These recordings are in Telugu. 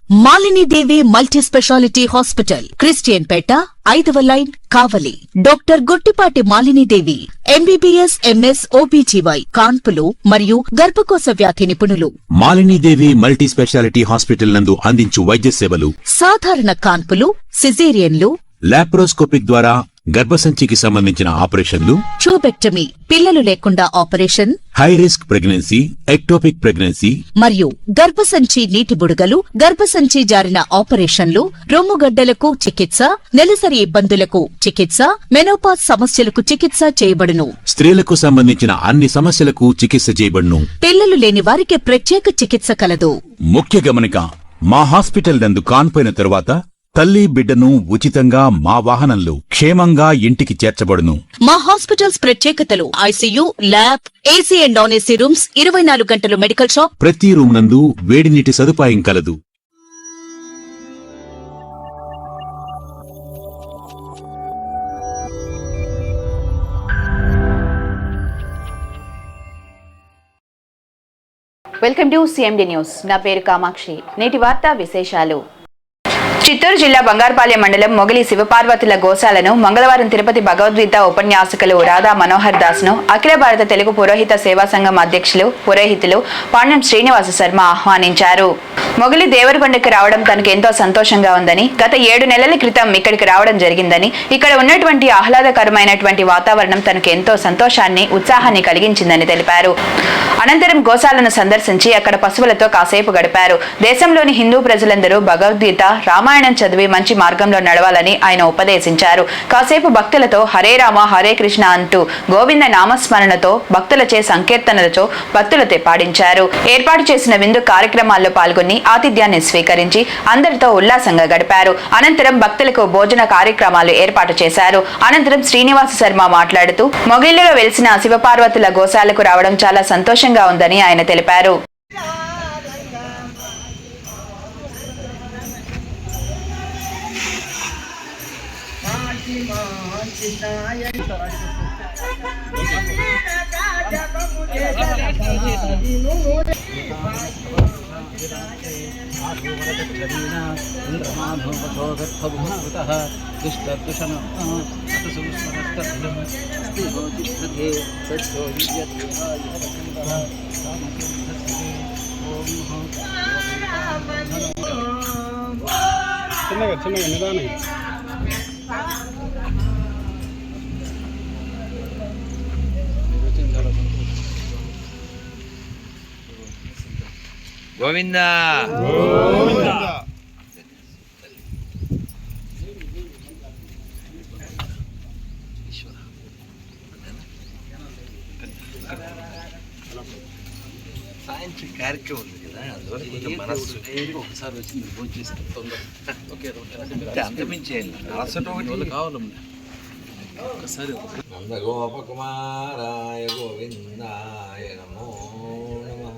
Malini Devi multi speciality hospital, Christian Peta, 5వ line, Kavali. Doctor Guttipati Malinidevi, MBBS, MS, OBGY, కాన్పులు మరియు గర్భకోశ వ్యాధి నిపుణులు. మాలినీదేవి మల్టీ స్పెషాలిటీ హాస్పిటల్ నందు అందించు వైద్య సేవలు: సాధారణ కాన్పులు, సిజేరియన్లు, లాప్రోస్కోపిక్ ద్వారా గర్భసంచికి సంబంధించిన ఆపరేషన్లు, ట్యూబెక్టమీ, పిల్లలు లేకుండా operation, high risk pregnancy, ectopic pregnancy మరియు గర్భసంచి నీటి బుడగలు, గర్భసంచి జారిన ఆపరేషన్లు, రొమ్ముగడ్డలకు చికిత్స, నెలసరి ఇబ్బందులకు చికిత్స, మెనోపాజ్ సమస్యలకు చికిత్స చేయబడును. స్త్రీలకు సంబంధించిన అన్ని సమస్యలకు చికిత్స చేయబడును. పిల్లలు లేని వారికి ప్రత్యేక చికిత్స కలదు. ముఖ్య గమనిక: మా హాస్పిటల్ నందు కాన్పోయిన తరువాత తల్లి బిడ్డను ఉచితంగా మా వాహనంలో క్షేమంగా ఇంటికి చేర్చబడును. మా హాస్పిటల్స్ ప్రత్యేకతలు: ICU, lab, AC and non AC rooms, 24 గంటలు మెడికల్ షాప్, ప్రతి రూమ్ నందు వేడి నీటి సదుపాయం కలదు. Welcome to CMD news. నా పేరు కామాక్షి. నేటి వార్తా విశేషాలు: చిత్తూరు జిల్లా బంగారుపాలెం మండలం మొగలి శివపార్వతుల గోశాలను మంగళవారం తిరుపతి భగవద్గీత ఉపన్యాసకులు రాధా మనోహర్ దాస్ ను అఖిల భారత తెలుగు పురోహిత సేవా సంఘం అధ్యక్షులు పురోహితులు పాండ్యం శ్రీనివాస శర్మ ఆహ్వానించారు. మొగలి దేవరకొండకి రావడం తనకు ఎంతో సంతోషంగా ఉందని, గత 7 నెలల క్రితం ఇక్కడికి రావడం జరిగిందని, ఇక్కడ ఉన్నటువంటి ఆహ్లాదకరమైనటువంటి వాతావరణం తనకు ఎంతో సంతోషాన్ని, ఉత్సాహాన్ని కలిగించిందని తెలిపారు. అనంతరం గోశాలను సందర్శించి అక్కడ పశువులతో కాసేపు గడిపారు. దేశంలోని హిందూ ప్రజలందరూ భగవద్గీత, రామాయణం చదివి మంచి మార్గంలో నడవాలని ఆయన ఉపదేశించారు. కాసేపు భక్తులతో హరే రామ హరే కృష్ణ అంటూ గోవింద నామస్మరణతో, భక్తులచే సంకీర్తనలతో భక్తులతో పాడించారు. ఏర్పాటు చేసిన విందు కార్యక్రమాల్లో పాల్గొని ఆతిథ్యాన్ని స్వీకరించి అందరితో ఉల్లాసంగా గడిపారు. అనంతరం భక్తులకు భోజన కార్యక్రమాలు ఏర్పాటు చేశారు. అనంతరం శ్రీనివాస శర్మ మాట్లాడుతూ మొగిలిలో వెలిసిన శివపార్వతుల గోశాలకు రావడం చాలా సంతోషంగా ఉందని ఆయన తెలిపారు. చిన్నగా నిదానంగా గోవింద సాయంత్రం కార్యక్రమం ఉంది కదా, అందువల్ల మనస్సు ఒకసారి వచ్చింది భోజనం చేస్తే తొందర అంతమించేయాలి. అలసట ఒకటి కావాలి. ఒకసారి నందగోపకుమారాయ గోవిందాయ నమో నమః.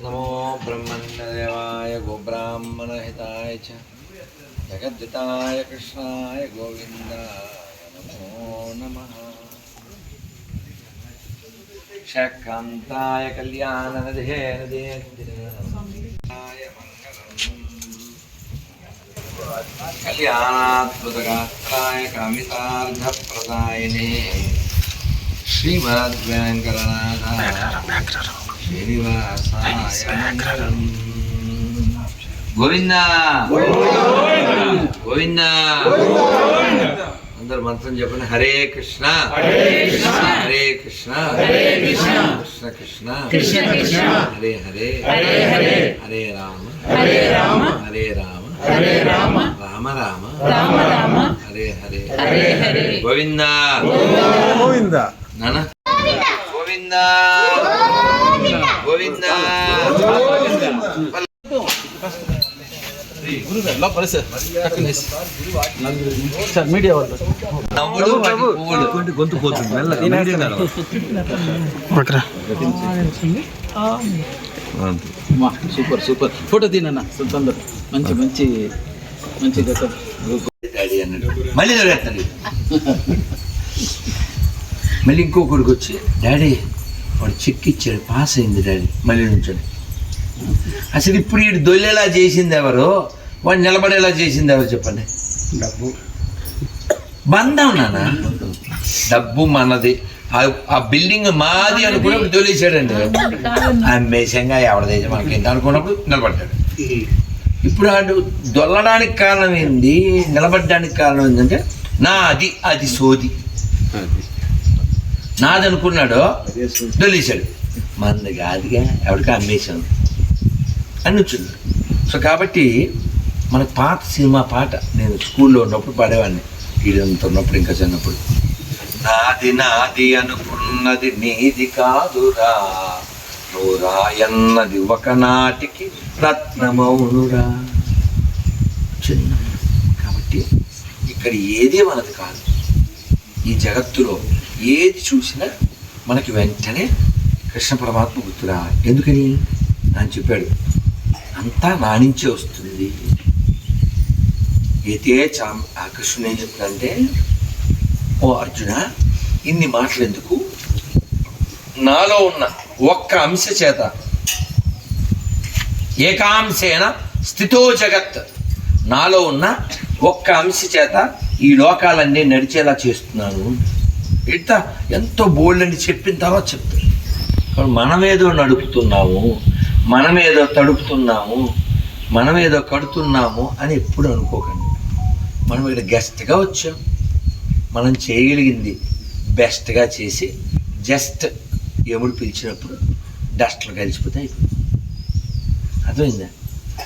నమో బ్రహ్మణ్యదేవాయ గోబ్రాహ్మణహితాయ చ జగద్దితాయ కృష్ణాయ గోవిందాయ నమో నమః. శకాంతాయ కళ్యాణనిధే కళ్యాణాత్మతగాత్రాయ కామితార్థప్రదాయినే శ్రీమద్వేంకటనాథాయ శ్రీనివాసాయ మంగళం. గోవింద గోవింద. అందరు మంత్రం చెప్పండి. హరే కృష్ణ హరే కృష్ణ కృష్ణ కృష్ణ హరే హరే హరే రామ హరే రామ రామ రామ హరే హరే. గోవింద గోవింద నాన్న గోవింద గోవింద. మీడియా వాళ్ళు గొంతు పోతుంది. సూపర్ సూపర్ ఫోటో తీనన్నా తొందర. మంచి మంచి మంచి డాడీ అన్నాడు. మళ్ళీ చదివేస్తాడు. మళ్ళీ ఇంకొకడికి వచ్చి డాడీ వాడు చెక్ ఇచ్చాడు, పాస్ అయింది డాడీ. మళ్ళీ నుంచండి. అసలు ఇప్పుడు వీడు దొల్లేలా చేసింది ఎవరు, వాడు నిలబడేలా చేసింది ఎవరు చెప్పండి? డబ్బు బంధం నాన్న, డబ్బు మనది. ఆ బిల్డింగ్ మాది అనుకున్నప్పుడు దొలేసాడండి, అమ్మేశంగా ఎవరిదైతే మనకేంటి అనుకున్నప్పుడు నిలబడ్డాడు. ఇప్పుడు ఆడు దొల్లడానికి కారణం ఏంది, నిలబడ్డానికి కారణం ఏంటంటే నాది, అది సోది. నాది అనుకున్నాడు, దొలేసాడు. మనది కాదుగా, ఎవరికా అమ్మేశాను అని వచ్చింది. సో కాబట్టి మనకు పాత సినిమా పాట నేను స్కూల్లో ఉన్నప్పుడు పాడేవాడిని, వీడంత ఉన్నప్పుడు, ఇంకా చిన్నప్పుడు. నాది నాది అనుకున్నది నీది కాదురా, నూరా ఎన్నది ఒకనాటికి రత్నమౌనురా. చిన్న కాబట్టి ఇక్కడ ఏది మనది కాదు. ఈ జగత్తులో ఏది చూసినా మనకి వెంటనే కృష్ణ పరమాత్మ గుర్తురా. ఎందుకని అని చెప్పాడు, అంతా నా నుంచే వస్తుంది. అయితే ఆ కృష్ణుడు ఏం చెప్తాడంటే, ఓ అర్జున, ఇన్ని మాటలు ఎందుకు, నాలో ఉన్న ఒక్క అంశ చేత ఏకాంశేన స్థితో జగత్, నాలో ఉన్న ఒక్క అంశ చేత ఈ లోకాలన్నీ నడిచేలా చేస్తున్నాను. ఇట్లా ఎంతో బోల్డ్ అని చెప్పిన తర్వాత చెప్తాడు. మనమేదో నడుపుతున్నాము, మనమేదో తడుపుతున్నాము, మనమేదో కడుతున్నాము అని ఎప్పుడు అనుకోకండి. మనం ఇక్కడ గెస్ట్గా వచ్చాం, మనం చేయగలిగింది బెస్ట్గా చేసి జస్ట్ ఎముడు పిలిచినప్పుడు డస్ట్లు కలిసిపోతే అయిపోయింది. అర్థమైందా?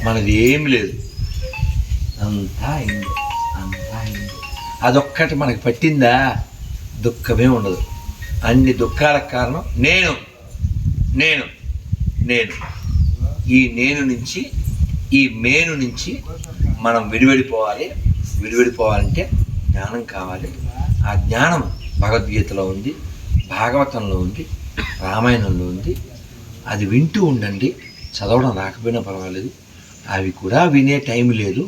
మనది ఏమి లేదు, అంతా అయింది, అంతా అయింది. అదొక్కటి మనకి పట్టిందా దుఃఖమే ఉండదు. అన్ని దుఃఖాలకు కారణం నేను నేను నేను ఈ నేను నుంచి, ఈ మేను నుంచి మనం విడివడిపోవాలి. విడివడిపోవాలంటే జ్ఞానం కావాలి. ఆ జ్ఞానం భగవద్గీతలో ఉంది, భాగవతంలో ఉంది, రామాయణంలో ఉంది. అది వింటూ ఉండండి, చదవడం రాకపోయినా పర్వాలేదు. అవి కూడా వినే టైం లేదు,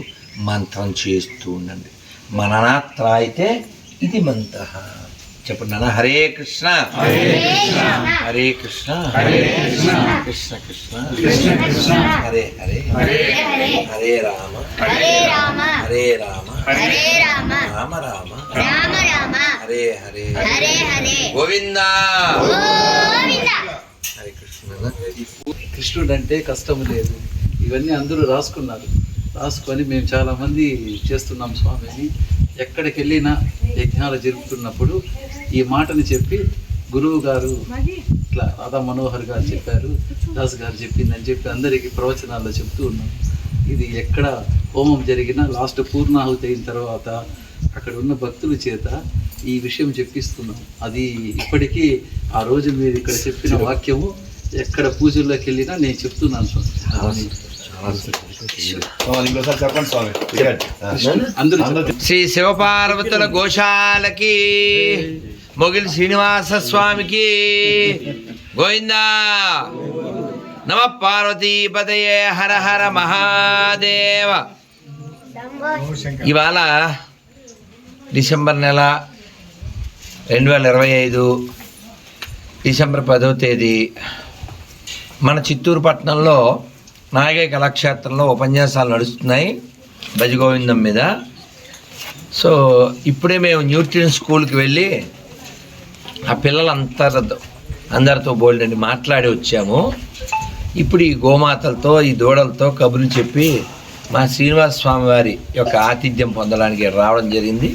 మంత్రం చేస్తూ ఉండండి. మననాత్ర అయితే ఇది మంత్ర. చెప్పండి నాన్న, హరే కృష్ణ హరే కృష్ణ కృష్ణ కృష్ణ హరే హరే హరే రామ హరే రామ రామ రామ హరే హరే గోవిందా. హరే కృష్ణ. కృష్ణుడు అంటే కష్టం లేదు, ఇవన్నీ అందరూ రాసుకొని మేము చాలామంది చేస్తున్నాం స్వామిని. ఎక్కడికి వెళ్ళినా యజ్ఞాలు జరుపుతున్నప్పుడు ఈ మాటని చెప్పి గురువు గారు ఇట్లా రాధా మనోహర్ గారు చెప్పారు, దాస్ గారు చెప్పిందని చెప్పి అందరికీ ప్రవచనాల్లో చెప్తూ ఉన్నాం. ఇది ఎక్కడ హోమం జరిగినా లాస్ట్ పూర్ణాహుతి అయిన తర్వాత అక్కడ ఉన్న భక్తుల చేత ఈ విషయం చెప్పిస్తున్నాం. అది ఇప్పటికీ ఆ రోజు మీరు ఇక్కడ చెప్పిన వాక్యము ఎక్కడ పూజల్లోకి వెళ్ళినా నేను చెప్తున్నాను స్వామి. శ్రీ శివపార్వతుల గోశాలకి, మొగిలి శ్రీనివాస స్వామికి గోవిందా. నమ పార్వతీపతయే హర హర మహాదేవ. ఇవాళ డిసెంబర్ నెల 2025 డిసెంబర్ 10వ తేదీ మన చిత్తూరు పట్టణంలో నాగే కళాక్షేత్రంలో ఉపన్యాసాలు నడుస్తున్నాయి భజగోవిందం మీద. సో ఇప్పుడే మేము న్యూట్రిషన్ స్కూల్కి వెళ్ళి ఆ అందరితో బోల్డని మాట్లాడి వచ్చాము. ఇప్పుడు ఈ గోమాతలతో, ఈ దూడలతో కబుర్లు చెప్పి మా శ్రీనివాస స్వామి వారి యొక్క ఆతిథ్యం పొందడానికి రావడం జరిగింది.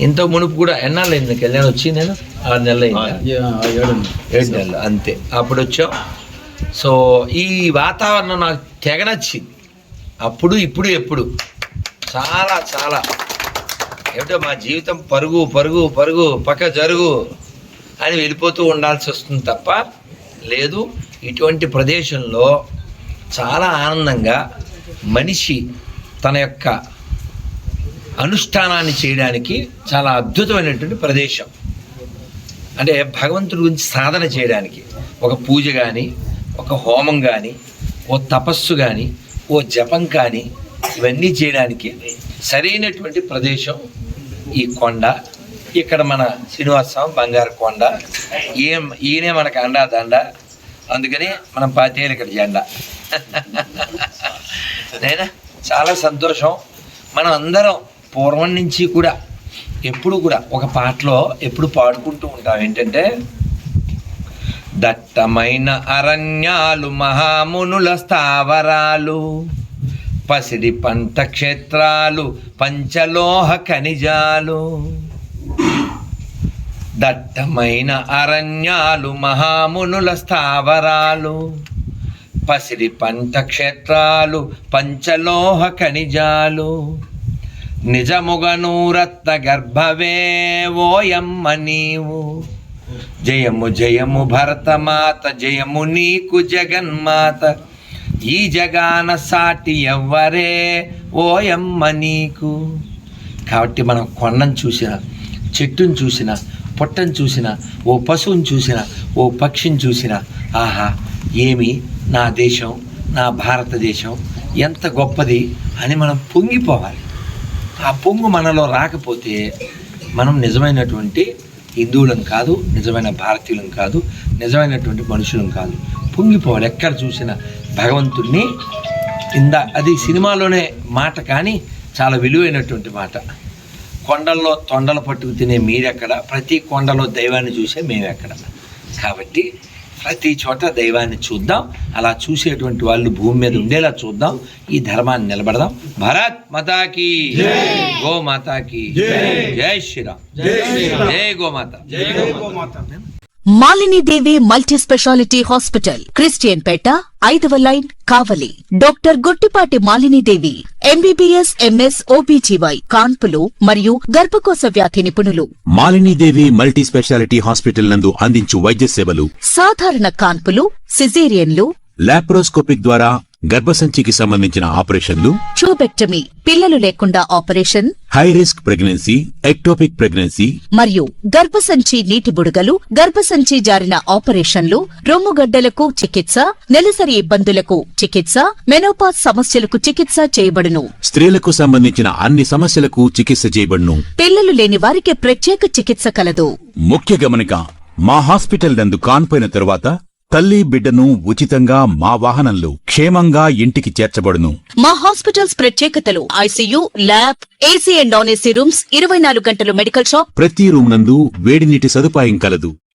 ఇంత మునుపు కూడా ఎన్నాళ్ళు అయింది కళ్యాణం వచ్చి, నేను 6 నెలలు అయింది, 7 నెలలు అంతే, అప్పుడు వచ్చాం. సో ఈ వాతావరణం నాకు తెగ నచ్చింది. అప్పుడు ఇప్పుడు ఎప్పుడు చాలా చాలా ఏమిటో మా జీవితం పరుగు పరుగు పరుగు పక్క జరుగు అని వెళ్ళిపోతూ ఉండాల్సి వస్తుంది తప్ప లేదు. ఇటువంటి ప్రదేశంలో చాలా ఆనందంగా మనిషి తన యొక్క అనుష్ఠానాన్ని చేయడానికి చాలా అద్భుతమైనటువంటి ప్రదేశం. అంటే భగవంతుడి గురించి సాధన చేయడానికి ఒక పూజ కానీ, ఒక హోమం కానీ, ఓ తపస్సు కానీ, ఓ జపం కానీ, ఇవన్నీ చేయడానికి సరైనటువంటి ప్రదేశం ఈ కొండ. ఇక్కడ మన శ్రీనివాసం బంగారు కొండ, ఈయనే మనకు అండా దండ, అందుకని మనం పాతేరు ఇక్కడ జెండా. నేనా చాలా సంతోషం. మనం అందరం పూర్వం నుంచి కూడా ఎప్పుడు కూడా ఒక పాటలో ఎప్పుడు పాడుకుంటూ ఉంటాం ఏంటంటే, దట్టమైన అరణ్యాలు మహామునుల స్థావరాలు, పసిడి పంట క్షేత్రాలు పంచలోహ ఖనిజాలు. దట్టమైన అరణ్యాలు మహామునుల స్థావరాలు, పసిడి పంట క్షేత్రాలు పంచలోహ ఖనిజాలు. నిజముగను రత్న గర్భవే ఓయమ్మ నీవు, జయము జయము భరతమాత, జయము నీకు జగన్మాత. ఈ జగాన సాటి ఎవ్వరే ఓయమ్మ నీకు. కాబట్టి మనం కొండను చూసినా, చెట్టును చూసినా, పుట్టను చూసినా, ఓ పశువుని చూసినా, ఓ పక్షిని చూసినా, ఆహా ఏమి నా దేశం, నా భారతదేశం ఎంత గొప్పది అని మనం పొంగిపోవాలి. ఆ పొంగు మనలో రాకపోతే మనం నిజమైనటువంటి హిందువులం కాదు, నిజమైన భారతీయులం కాదు, నిజమైనటువంటి మనుషులం కాదు. పొంగిపోవాలి. ఎక్కడ చూసినా భగవంతుడిని అది సినిమాలోనే మాట, కానీ చాలా విలువైనటువంటి మాట. కొండల్లో తొండలు పట్టుకు తినే మీరెక్కడ, ప్రతి కొండలో దైవాన్ని చూసే మేమెక్కడ. కాబట్టి ప్రతి చోట దైవాన్ని చూద్దాం. అలా చూసేటువంటి వాళ్ళు భూమి మీద ఉండేలా చూద్దాం. ఈ ధర్మాన్ని నిలబడదాం. భారత్ మాతాకి, గో మాతాకి, జై Shriram, Jai Gomata. Malinidevi multi speciality hospital, Christian Peta, 5వ line, Kavali. Doctor Guttipati Malinidevi, MBBS MS OBGY, కాన్పులు మరియు గర్భకోశ వ్యాధి నిపుణులు. మాలినీదేవి మల్టీ స్పెషాలిటీ హాస్పిటల్ నందు అందించు వైద్య సేవలు: సాధారణ కాన్పులు, సిజేరియన్లు, లాప్రోస్కోపిక్ ద్వారా గర్భసంచికి సంబంధించిన ఆపరేషన్లు, ట్యూబెక్టమీ, పిల్లలు లేకుండా operation, high risk pregnancy, ectopic pregnancy మరియు గర్భసంచి నీటి బుడగలు, గర్భసంచి జారిన ఆపరేషన్లు, రొమ్ముగడ్డలకు చికిత్స, నెలసరి ఇబ్బందులకు చికిత్స, మెనోపాజ్ సమస్యలకు చికిత్స చేయబడును. స్త్రీలకు సంబంధించిన అన్ని సమస్యలకు చికిత్స చేయబడును. పిల్లలు లేని వారికి ప్రత్యేక చికిత్స కలదు. ముఖ్య గమనిక: మా హాస్పిటల్ నందు కాన్పోయిన తరువాత తల్లి బిడ్డను ఉచితంగా మా వాహనంలో క్షేమంగా ఇంటికి చేర్చబడును. మా హాస్పిటల్స్ ప్రత్యేకతలు: ICU, lab, AC and non AC rooms, 24 గంటలు మెడికల్ షాప్, ప్రతి రూమ్ నందు వేడి నీటి సదుపాయం కలదు.